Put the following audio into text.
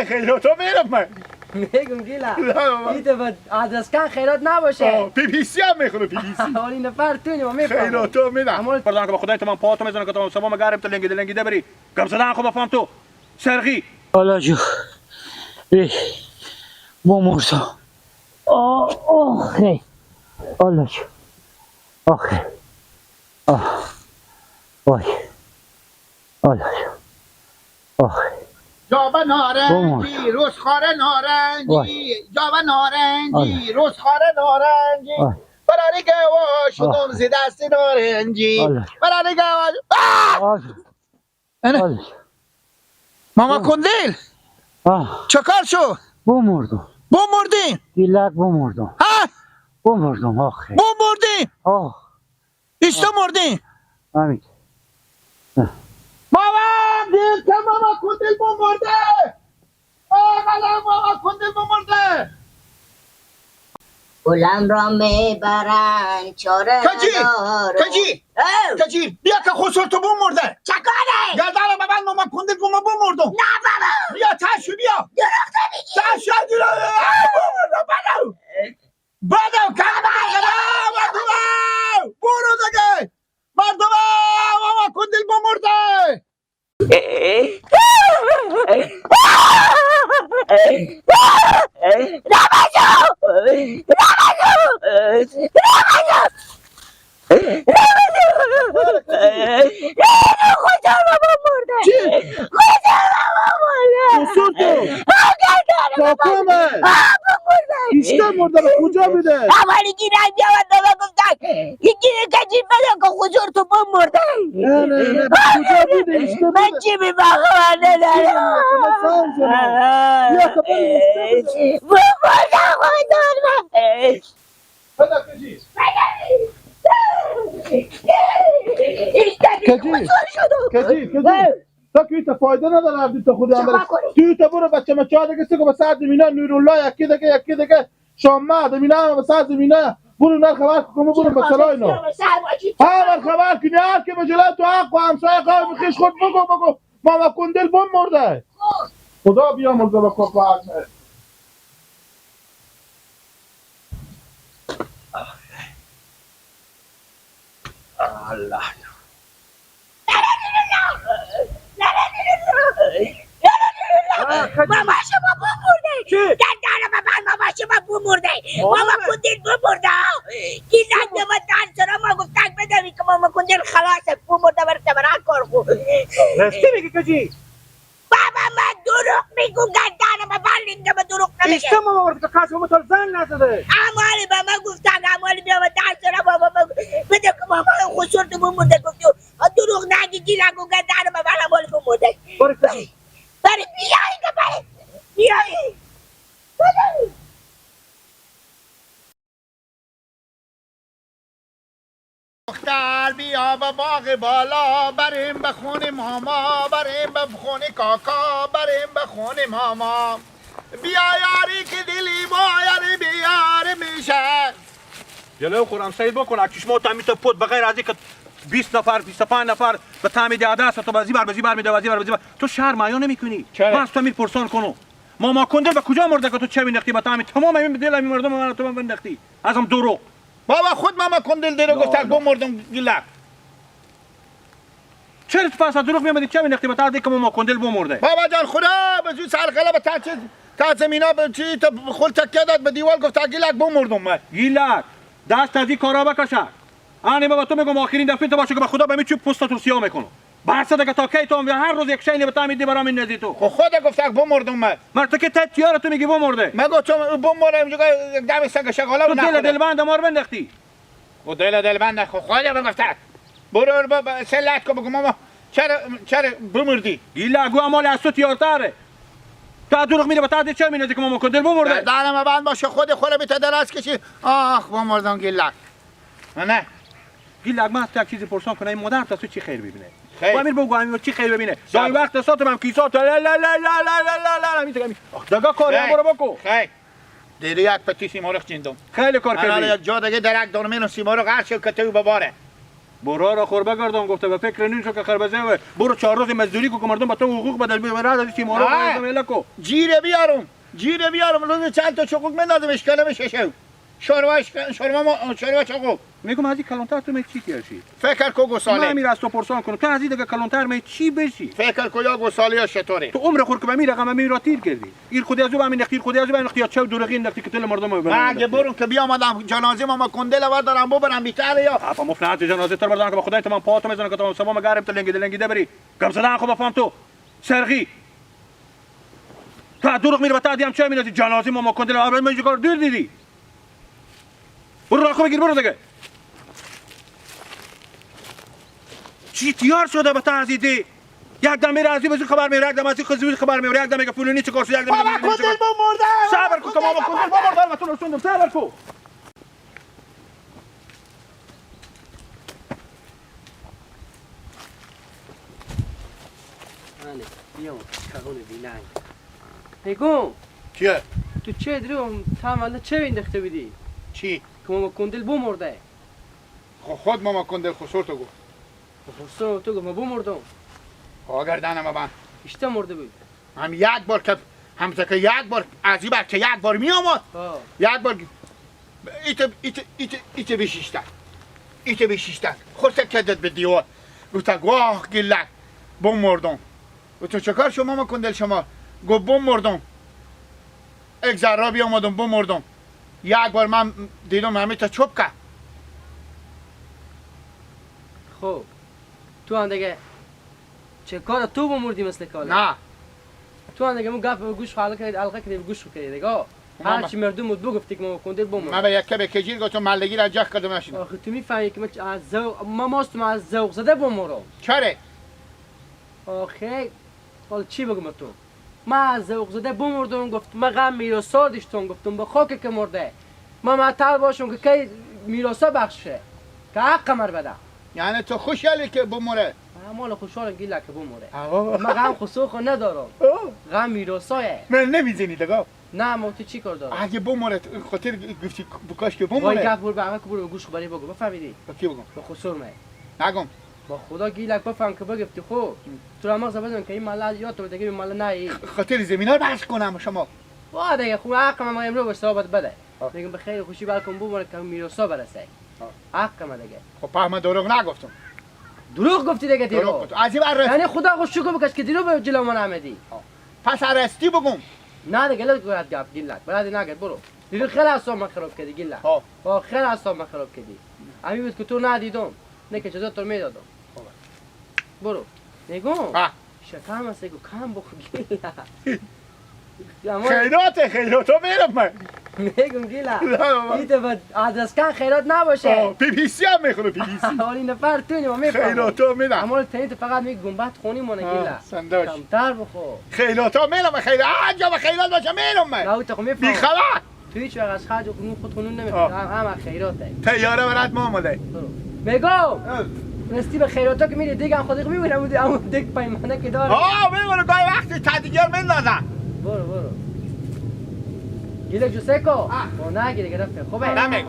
خیراتو میرم من. میگم گیلا این تو آدرسکن خیرات نباشه. پی بی سی هم میخونه پی بی سی. ولی نفر تو ما میفهمم. خیراتو میدم. پردان که با خدای تمام پاتو میزنه که تمام سبا مگارم تو لنگیده بری. گم زدن خو بفهم تو. سرغی. حالا جو. بمردم. آخه. حالا جو. آخه. وای. حالا جو. آخه. جاوا نارنجی رسخاره نارنجی جاوا نارنجی رسخاره نارنجی برای گوا شدم زی دست نارنجی برای گوا ماما کندل چکار شو؟ بمردم. بمردی؟ دیلک بمردم. ها؟ بمردم آخه. بمردی؟ ایستا مردی؟ همین. ماما دید که ماما کندل بمرده ماما کندل بمرده گلم را میبرن چاره ندارم. کجی بیا که خسر تو بمرده چکاره؟ گردالم ببند ماما کندل بمردم نه بابا بیا تشو بیا درخته میگی تشو بمردم بدو کمه برو دیگه مردم ماما کندل بمرده کجا میده؟ اولی گیرم بیاود بابا گفتن یکی کجی بده که خجور تو بمرده نه کجا میده؟ من چی میفهم ندارم بیا که بری بمرده خودم بده کجی تا که ایتا فایده نداره عبدی تا خودی هم بره تو ایتا برو بچه مچه ها دیگه سکو به سر زمینه نورالله یکی دیگه شامه زمینه هم به سر زمینه برو نر خبر کنم برو به سرای نو من خبر کنی هر که به جلال تو حق و همسایه قوم خیش خود بگو ماما کندل بمرده خدا بیا مرده به کفا الله ماما شما بمرده دندان ماما شما بمرده ماما کندل بمرده گیلک به من دانسرا ما گفتن بدوی که ماما کندل خلاصه بمرده برسه برای کار خود راستی میگی کجی؟ بابا من دروغ میگم گردانم بلنده من دروغ نمیگه ایستا ماما ورد که کسی همون تال زن نزده امالی با من گفتن امالی بیا و دانسرا بابا بده که ماما خسور تو بمرده گفتی دروغ نگی گیلک و گردانم امالی بمرده برای بیایی که برای بیایی دختر بیا به باغ بالا بریم به خونه ماما بریم به خونه کاکا بریم به خونه ماما بیا یاری که دلی ما یاری بیار میشه جلو خورم سید بکن اکیش ما تامی تو پود بغیر از اینکه 20 نفر 25 نفر به تعمید عدس تو بازی بر میده تو شهر معیا نمیکنی من از تو امیر پرسان کنم ماما کندل به کجا مرده که تو چه مینداختی به تعمید تمام این دل می مردم من تو بنداختی ازم دروغ بابا خود ماما کندل دیرو گفتن بمردم گلک چرا تو پس دروغ میامدی چه مینداختی به تعمید که ماما کندل بمرده بابا جان خدا به جو سرقله به تا زمینا به چی تو خل تکیه داد به دیوال گفت گلک بمردم من گلک دست از این کارا بکشه آنی بابا تو میگم آخرین دفعه تو باشه که به خدا به چوب پوست تو سیاه میکنم بحث دیگه تا کی تو هر روز یک شینی به تعمید برام این نزی تو خدا گفت بمردم من مرد که تیار تو میگی بمرده مگه تو بمردم جو دم سگ شغاله تو دل بند مار بنداختی و دل بند خدا بگفت برو بابا سلات کو بگم ماما چرا بمردی گیلا گو امال از تو تیارتره تا دروغ میره به تعداد چه مینزی که ماما کندل بمرده دارم بند باشه خود بیت دراز کشی آخ بمردم گلک نه گیلا من از چیزی پرسان کنم مادر تا تو چی خیر ببینه با امیر بگو امیر چی خیر ببینه دای وقت ساتم هم کیسات لا لا لا لا لا میگم دگا کاری برو بکو خیر دیدی یک پتی سیمرغ چیندم خیلی کار کردی حالا یک جا دیگه درک دارم اینو سیمرغ هر چی که تو بباره برو را خوربه گردان گفته به فکر نمیشو که خربزه و برو 4 روز مزدوری کو که مردم به تو حقوق بدل بیاره از چی مورو ملکو جیره بیارم روز چند تا چقوق مندازم اشکاله بشه شوروا چقوق میگم از این کلانتر تو می چی کردی فکر کو گساله من میرم تو پرسان کنم تو از این دیگه کلانتر می چی بشی فکر کو یا گساله یا شطوره تو عمر خور که به می رقم می را تیر کردی این خودی ازو به من نخیر خودی ازو به نخیر چه دورقی نختی که تل مردم اگه برون که بیام آدم جنازه ما کندل و دارم ببرم بیتر یا افا مفنات جنازه تر بردن که به خدای تمام پاتو میزنه که تو سبا مگارم تلنگی بری گم زدن خو بفهم تو سرغی تا دورق میره بتا دیم چه میندازی جنازه ما کندل اول من چیکار دیر دیدی برو راخو بگیر برو دیگه چی تیار شده به تعزیدی یک دم میره از این خبر میره یک دم از این خزوی خبر میره یک دم میگه فلانی چه کار شد یک دم بابا کندل مرده صبر کو که ماما کندل بمردن و تو رسوندم صبر کو Anne, بیام کارون وینای. میگم چیه تو چه درو تمام چه انداخته بودی؟ چی که ما کندل بمرده. خود ماما کندل خسور تو گفت خصوصا تو گفت ما بمردم. گردنم با اشته مرده بود. هم یک بار که همزه که یک بار از این بچه یک بار می آمد یک بار ایت بشیشتن خورده کدت به دیوار گفت گواه گلک بم مردم گفت چه کار شما ما کندل شما گفت بم مردم یک ذره بی آمدم بم مردم یک بار من دیدم همه تا چوب که خب تو هم دیگه چه کار تو بمردی مثل کالا؟ نه تو هم دیگه مو گپ به گوش حلقه کردی به گوش کردی دیگه هر چی مردم بود بگفتی که ما کندل بمرد. من به یک به کجیر گفتم ملگی را جخ کردم نشینم آخه تو میفهمی که من از ذوق ما ماستم از ذوق زده بمرم. چره آخه حال چی بگم تو؟ من از ذوق زده بمردم گفتم من غم میراثا داشتم گفتم به خاک که مرده من معطل باشم که کی میراثا بخشه که حق مر بده. یعنی تو خوشحالی که بمره من مال خوشحالم گیلا که بمره. من غم خسوخ ندارم. غم میراثاه. من نمیزنی دگاه نه ما تو چی کار دارم؟ اگه بمره خاطر گفتی بکاش که وای بمره گپ برو به برو گوش خبری بگو بفهمیدی؟ با کی بگم به خسور می. نگم با خدا گیلک بفهم که بگفتی خب تو را مغز بدون که این مال یا تو دیگه این مال نه ای خاطر زمینا رو بحث کنم شما وا دیگه خو حق ما امروز به ثابت بده میگم به خیر خوشی بالکن بمونه که میراثا برسه حق ما دیگه خب پهم دروغ نگفتم دروغ گفتی دیگه دروغ دیرو گفتم از این بر یعنی خدا خوش شکر بکش که دیرو به جلو من آمدی پس ارستی بگم نه دیگه لگ گرد گپ گیلک برادر نگرد برو دیرو خیلی اصلا من خراب کردی گیلک با خیلی اصلا من خراب کردی همین بود که تو ندیدم نه که چیزا تو میدادم برو نگو شکم است نگو کم بخور گیلک خیراتو میرم من میگم گیلا ایت بعد آدرس کن خیرات نباشه پی بی سی هم میخونه پی بی سی حالی نفر تو نیم میفهمم خیراتو میرم اما تنیت فقط میگم گنبت خونی مونه گیلا سنداش کمتر بخور خیراتو میرم خیرات آنجا با خیرات باشه میرم من نه تو خو بی میفهمم خبر تو هیچ وقت از خرج خونو خود خونون نمیخواد هم خیراته تیاره برات ما آمده میگم راستی به خیراتا که میری دیگه خودت میبینم اما دیگه پیمانه که داره میگم گاهی وقتی تا دیگر مندازم برو گیلا جو سکو او نگیره گرفته خوبه نمیگم